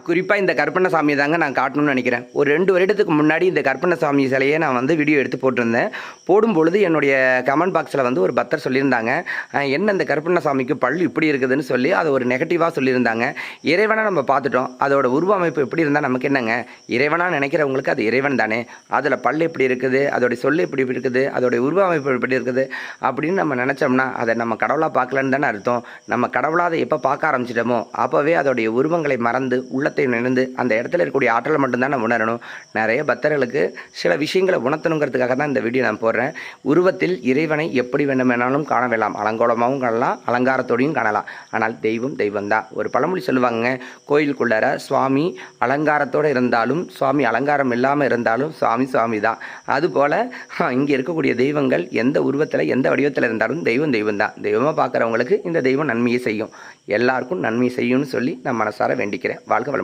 குறிப்பாக இந்த கருப்பண்ணசாமியை தாங்க நான் காட்டணும்னு நினைக்கிறேன். ஒரு 2 வருடத்துக்கு முன்னாடி இந்த கருப்பண்ணசாமி சிலையை நான் வந்து வீடியோ எடுத்து போட்டிருந்தேன். போடும்பொழுது என்னுடைய கமெண்ட் பாக்ஸில் வந்து ஒரு பக்தர் சொல்லியிருந்தாங்க, என்ன இந்த கருப்பண்ணசாமிக்கு பல்லு இப்படி இருக்குதுன்னு சொல்லி அதை ஒரு நெகட்டிவாக சொல்லியிருந்தாங்க. இறைவனாக நம்ம பார்த்துட்டோம், அதோட உருவமைப்பு எப்படி இருந்தால் நமக்கு என்னங்க? இறைவனாக நினைக்கிறவங்களுக்கு அது இறைவன் தானே. அதில் பல்லு எப்படி இருக்குது, அதோடைய சொல்லு எப்படி இருக்குது, அதோடைய உருவமைப்பு எப்படி இருக்குது அப்படின்னு நம்ம நினச்சோம்னா அதை நம்ம கடவுளாக பார்க்கலன்னு தானே அர்த்தம். நம்ம கடவுளாக அதை எப்போ பார்க்க ஆரம்பிச்சிட்டோமோ அப்போவே அதோடைய உருவங்களை மறந்து உள்ளத்தை நினைந்து அந்த இடத்துல இருக்கக்கூடிய ஆற்றலை மட்டும்தான் நம்ம உணரணும். நிறைய பக்தர்களுக்கு சில விஷயங்களை உணர்த்தணுங்கிறதுக்காக தான் இந்த வீடியோ நான் போடுறேன். உருவத்தில் இறைவனை எப்படி வேண்டுமானாலும் காணலாம், அலங்கோலமாகவும் காணலாம், அலங்காரத்தோடையும் காணலாம். ஆனால் தெய்வம் தெய்வம் தான். ஒரு பழமொழி சொல்லுவாங்க, கோயிலுக்குள்ளார சுவாமி அலங்காரத்தோடு இருந்தாலும் சுவாமி அலங்காரம் இல்லாமல் இருந்தாலும் சுவாமி சுவாமி தான். அதுபோல் இங்கே இருக்கக்கூடிய தெய்வங்கள் எந்த உருவத்தில் எந்த வடிவத்தில் இருந்தாலும் தெய்வம் தெய்வம் தான். தெய்வமாக பார்க்குறவங்களுக்கு இந்த தெய்வம் நன்மையை செய்யும், எல்லாருக்கும் நன்மை செய்யும்னு சொல்லி நான் மனசார வேண்டிக்கிறேன். வாழ்க